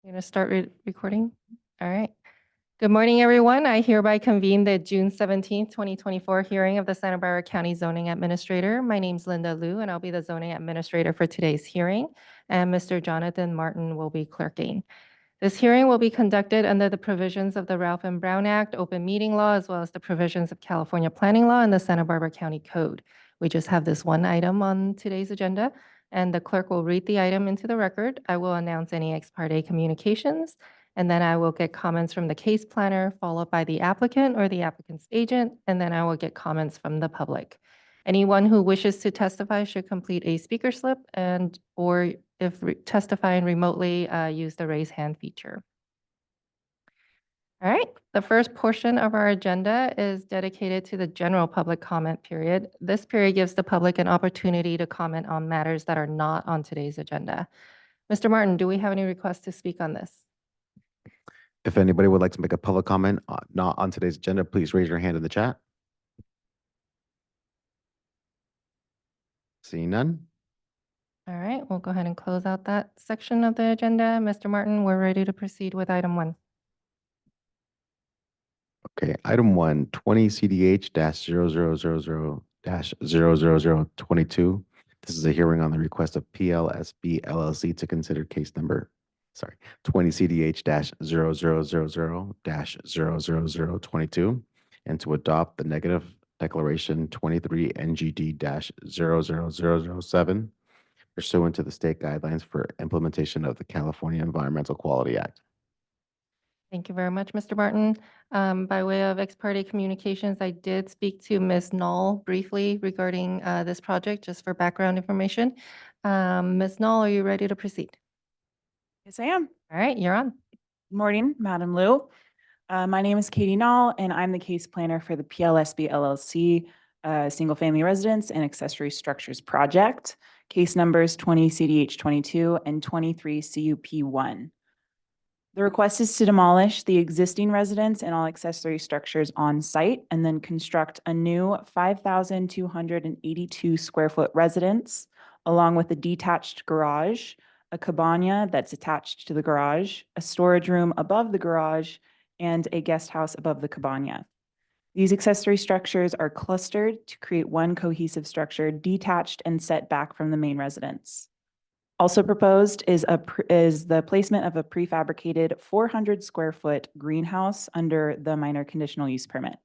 You're going to start recording? All right. Good morning, everyone. I hereby convene the June 17th, 2024 hearing of the Santa Barbara County Zoning Administrator. My name's Linda Liu, and I'll be the Zoning Administrator for today's hearing, and Mr. Jonathan Martin will be clerking. This hearing will be conducted under the provisions of the Ralph M. Brown Act, Open Meeting Law, as well as the provisions of California Planning Law and the Santa Barbara County Code. We just have this one item on today's agenda, and the clerk will read the item into the record. I will announce any ex parte communications, and then I will get comments from the case planner, followed by the applicant or the applicant's agent, and then I will get comments from the public. Anyone who wishes to testify should complete a speaker slip or if testifying remotely, use the raise hand feature. All right, the first portion of our agenda is dedicated to the general public comment period. This period gives the public an opportunity to comment on matters that are not on today's agenda. Mr. Martin, do we have any requests to speak on this? If anybody would like to make a public comment not on today's agenda, please raise your hand in the chat. Seeing none. All right, we'll go ahead and close out that section of the agenda. Mr. Martin, we're ready to proceed with item 1. Okay, item 1, 20 CDH-0000-00022. This is a hearing on the request of PLSB LLC to consider case number, 20 CDH-0000-00022 and to adopt the negative declaration 23 NGD-00007 pursuant to the state guidelines for implementation of the California Environmental Quality Act. Thank you very much, Mr. Martin. By way of ex parte communications, I did speak to Ms. Knoll briefly regarding this project, just for background information. Ms. Knoll, are you ready to proceed? Yes, I am. All right, you're on. Good morning, Madam Liu. My name is Katie Knoll, and I'm the case planner for the PLSB LLC Single Family Residence and Accessory Structures Project. Case numbers 20 CDH-22 and 23 CUP-1. The request is to demolish the existing residence and all accessory structures on site and then construct a new 5,282 square foot residence along with a detached garage, a cabana that's attached to the garage, a storage room above the garage, and a guest house above the cabana. These accessory structures are clustered to create one cohesive structure detached and set back from the main residence. Also proposed is the placement of a prefabricated 400 square foot greenhouse under the minor conditional use permit.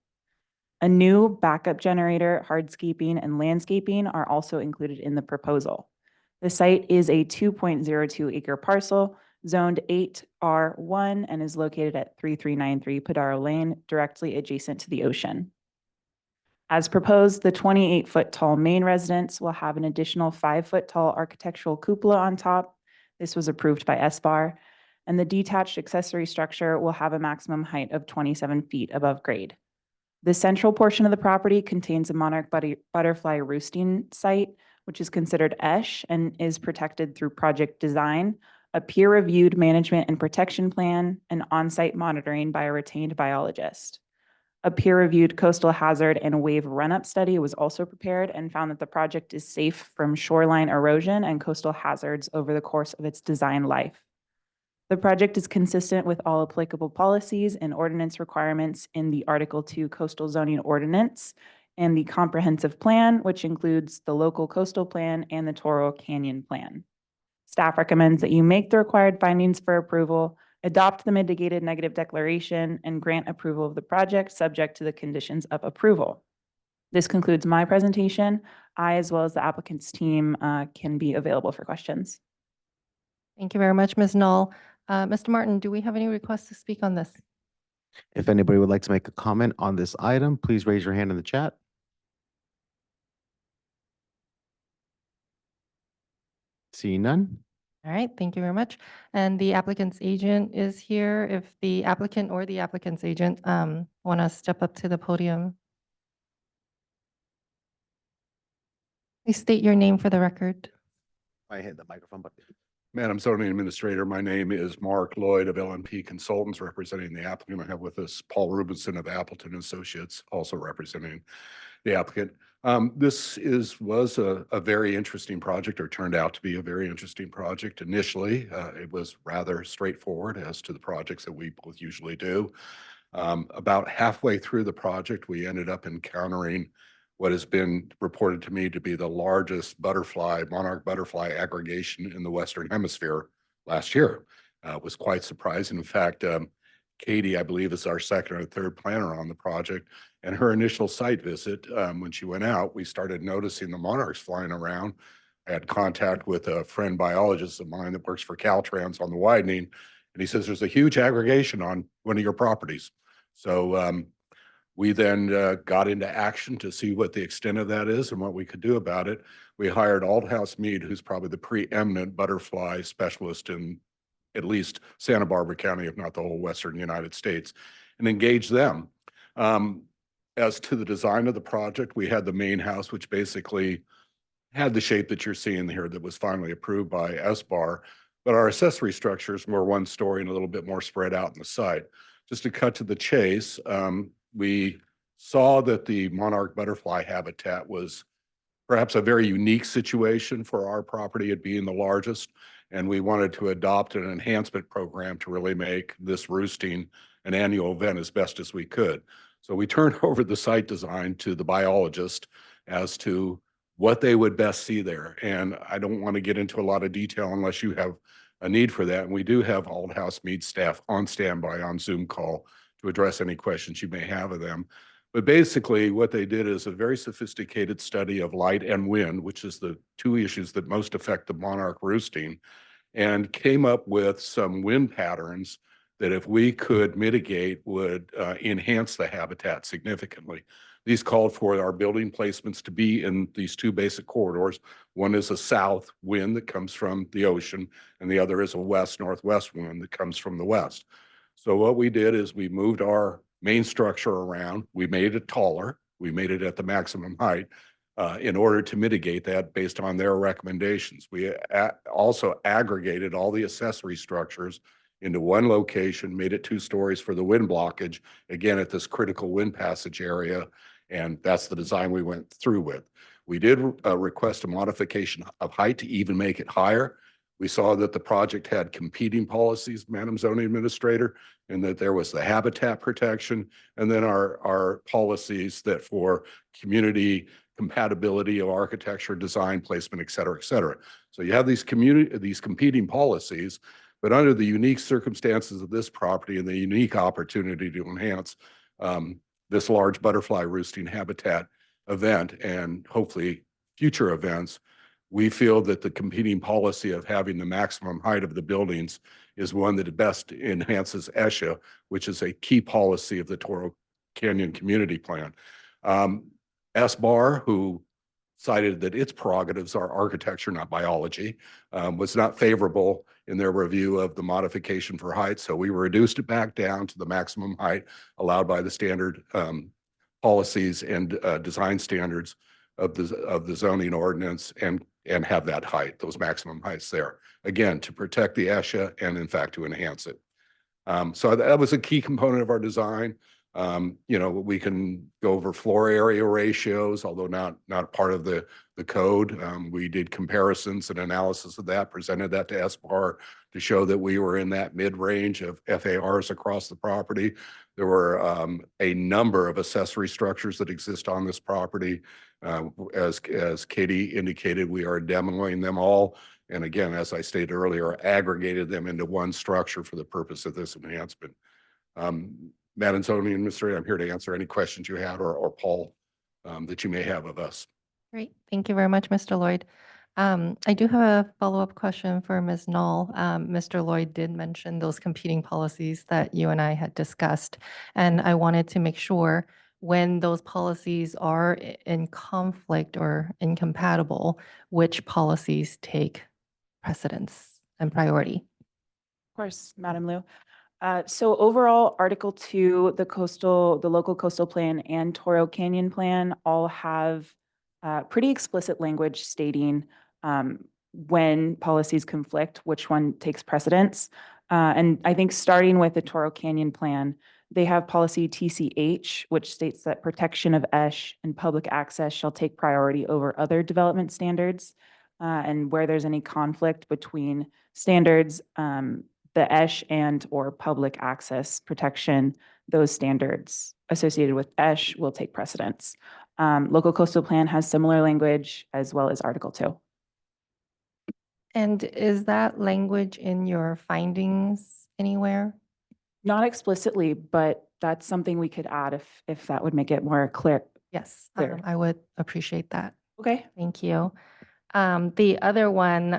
A new backup generator, hardscaping, and landscaping are also included in the proposal. The site is a 2.02 acre parcel zoned 8R1 and is located at 3393 Padaro Lane, directly adjacent to the ocean. As proposed, the 28-foot tall main residence will have an additional 5-foot tall architectural cupola on top. This was approved by SBAR, and the detached accessory structure will have a maximum height of 27 feet above grade. The central portion of the property contains a monarch butterfly roosting site, which is considered ESH and is protected through project design, a peer-reviewed management and protection plan, and on-site monitoring by a retained biologist. A peer-reviewed coastal hazard and wave run-up study was also prepared and found that the project is safe from shoreline erosion and coastal hazards over the course of its design life. The project is consistent with all applicable policies and ordinance requirements in the Article 2 Coastal Zoning Ordinance and the Comprehensive Plan, which includes the local coastal plan and the Toro Canyon Plan. Staff recommends that you make the required findings for approval, adopt the mitigated negative declaration, and grant approval of the project subject to the conditions of approval. This concludes my presentation. I, as well as the applicant's team, can be available for questions. Thank you very much, Ms. Knoll. Mr. Martin, do we have any requests to speak on this? If anybody would like to make a comment on this item, please raise your hand in the chat. Seeing none. All right, thank you very much. And the applicant's agent is here. If the applicant or the applicant's agent want to step up to the podium. Please state your name for the record. I hit the microphone button. Madam Zoning Administrator, my name is Mark Lloyd of LNP Consultants, representing the applicant. I have with us Paul Rubenson of Appleton Associates, also representing the applicant. Was a very interesting project, or turned out to be a very interesting project. Initially, it was rather straightforward as to the projects that we both usually do. About halfway through the project, we ended up encountering what has been reported to me to be the largest monarch butterfly aggregation in the Western Hemisphere last year. It was quite surprising. In fact, Katie, I believe, is our second or third planner on the project. And her initial site visit, when she went out, we started noticing the monarchs flying around. I had contact with a friend biologist of mine that works for Caltrans on the widening, and he says there's a huge aggregation on one of your properties. So we then got into action to see what the extent of that is and what we could do about it. We hired Aldhouse Mead, who's probably the preeminent butterfly specialist in at least Santa Barbara County, if not the whole Western United States, and engaged them. As to the design of the project, we had the main house, which basically had the shape that you're seeing here that was finally approved by SBAR, but our accessory structures were one story and a little bit more spread out in the side. Just to cut to the chase, we saw that the monarch butterfly habitat was perhaps a very unique situation for our property, it being the largest, and we wanted to adopt an enhancement program to really make this roosting an annual event as best as we could. So we turned over the site design to the biologist as to what they would best see there. And I don't want to get into a lot of detail unless you have a need for that. And we do have Aldhouse Mead staff on standby on Zoom call to address any questions you may have of them. But basically what they did is a very sophisticated study of light and wind, which is the two issues that most affect the monarch roosting, and came up with some wind patterns that if we could mitigate would enhance the habitat significantly. These called for our building placements to be in these two basic corridors. One is a south wind that comes from the ocean, and the other is a west-northwest wind that comes from the west. So what we did is we moved our main structure around. We made it taller. We made it at the maximum height in order to mitigate that based on their recommendations. We also aggregated all the accessory structures into one location, made it 2 stories for the wind blockage, again, at this critical wind passage area. And that's the design we went through with. We did request a modification of height to even make it higher. We saw that the project had competing policies, Madam Zoning Administrator, and that there was the habitat protection, and then our policies that for community compatibility of architecture, design, placement, et cetera, et cetera. So you have these competing policies, but under the unique circumstances of this property and the unique opportunity to enhance this large butterfly roosting habitat event and hopefully future events, we feel that the competing policy of having the maximum height of the buildings is one that best enhances ESHA, which is a key policy of the Toro Canyon Community Plan. SBAR, who cited that its prerogatives are architecture, not biology, was not favorable in their review of the modification for height. So we reduced it back down to the maximum height allowed by the standard policies and design standards of the zoning ordinance and have that height, those maximum heights there. Again, to protect the ESHA and in fact to enhance it. So that was a key component of our design. You know, we can go over floor area ratios, although not part of the code. We did comparisons and analysis of that, presented that to SBAR to show that we were in that mid-range of FARs across the property. There were a number of accessory structures that exist on this property. As Katie indicated, we are demoing them all. And again, as I stated earlier, aggregated them into one structure for the purpose of this enhancement. Madam Zoning Administrator, I'm here to answer any questions you had or Paul that you may have of us. Great. Thank you very much, Mr. Lloyd. I do have a follow-up question for Ms. Knoll. Mr. Lloyd did mention those competing policies that you and I had discussed, and I wanted to make sure when those policies are in conflict or incompatible, which policies take precedence and priority? Of course, Madam Liu. So overall, Article 2, the local coastal plan and Toro Canyon plan all have pretty explicit language stating when policies conflict, which one takes precedence. And I think starting with the Toro Canyon plan, They have policy TCH, which states that protection of ESH and public access shall take priority over other development standards. And where there's any conflict between standards, the ESH and or public access protection, those standards associated with ESH will take precedence. Local coastal plan has similar language as well as Article 2. And is that language in your findings anywhere? Not explicitly, but that's something we could add if that would make it more clear. Yes, Clear. I would appreciate that. Okay. Thank you. The other one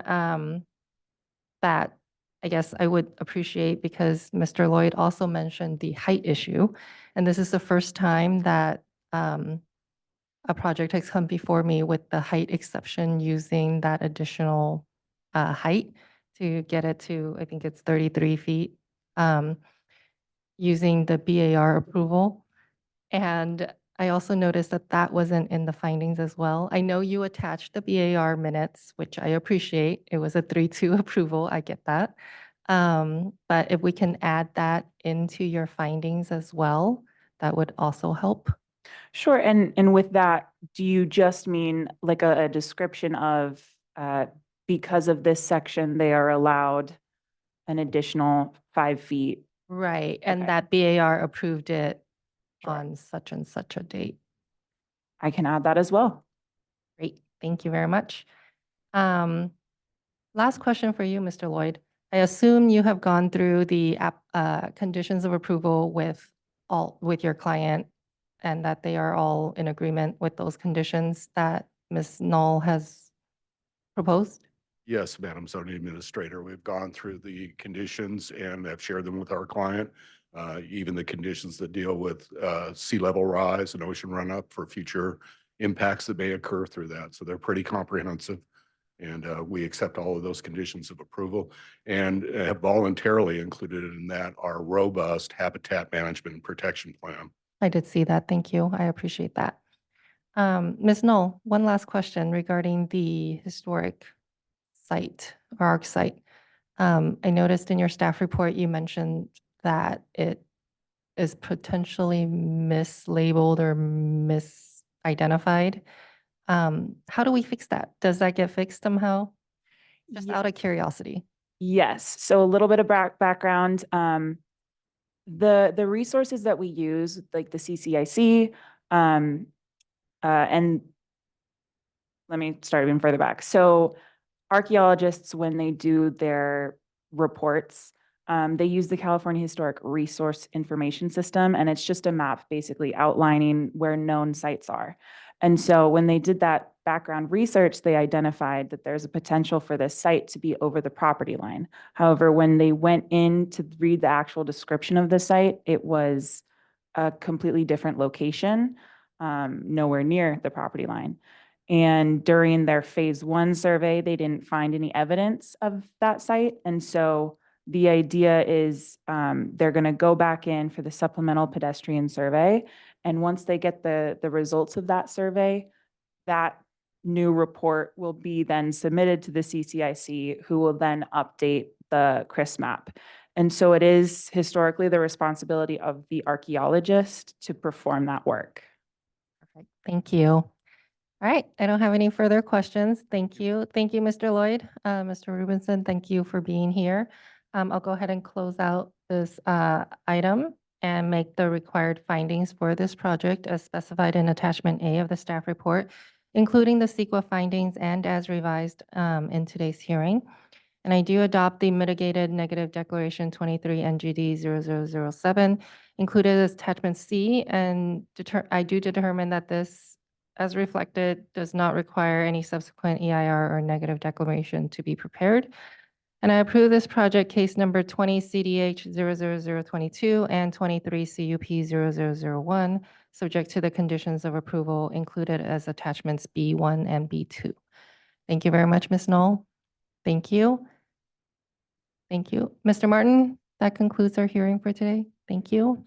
that I guess I would appreciate, because Mr. Lloyd also mentioned the height issue, and this is the first time that a project has come before me with the height exception using that additional height to get it to, I think it's 33 feet, using the BAR approval. And I also noticed that that wasn't in the findings as well. I know you attached the BAR minutes, which I appreciate. It was a 3-2 approval. I get that. But if we can add that into your findings as well, that would also help. Sure. And with that, do you just mean like a description of, because of this section, they are allowed an additional 5 feet? Right. And Okay. that BAR approved it Sure. on such and such a date. I can add that as well. Great. Thank you very much. Last question for you, Mr. Lloyd. I assume you have gone through the conditions of approval with your client, and that they are all in agreement with those conditions that Ms. Knoll has proposed? Yes, Madam Zoning Administrator, we've gone through the conditions and have shared them with our client. Even the conditions that deal with sea level rise and ocean run up for future impacts that may occur through that. So they're pretty comprehensive. And we accept all of those conditions of approval and have voluntarily included in that our robust habitat management and protection plan. I did see that. Thank you. I appreciate that. Ms. Knoll, one last question regarding the historic site or ARC site. I noticed in your staff report, you mentioned that it is potentially mislabeled or misidentified. How do we fix that? Does that get fixed somehow? Just Ye- out of curiosity. Yes. So a little bit of background. The resources that we use, like the CCIC, and let me start even further back. So archaeologists, when they do their reports, they use the California Historic Resource Information System, and it's just a map basically outlining where known sites are. And so when they did that background research, they identified that there's a potential for this site to be over the property line. However, when they went in to read the actual description of the site, it was a completely different location, nowhere near the property line. And during their phase 1 survey, they didn't find any evidence of that site. And so the idea is they're going to go back in for the supplemental pedestrian survey. And once they get the results of that survey, that new report will be then submitted to the CCIC, who will then update the CRIS map. And so it is historically the responsibility of the archaeologist to perform that work. Perfect. Thank you. All right. I don't have any further questions. Thank you. Thank you, Mr. Lloyd. Mr. Rubinson, thank you for being here. I'll go ahead and close out this item and make the required findings for this project as specified in attachment A of the staff report, including the CEQA findings and as revised in today's hearing. And I do adopt the mitigated negative declaration 23 NGD 0007 included as attachment C, and I do determine that this, as reflected, does not require any subsequent EIR or negative declaration to be prepared. And I approve this project case number 20 CDH 00022 and 23 CUP 0001, subject to the conditions of approval included as attachments B1 and B2. Thank you very much, Ms. Knoll. Thank you. Thank you. Mr. Martin, that concludes our hearing for today. Thank you.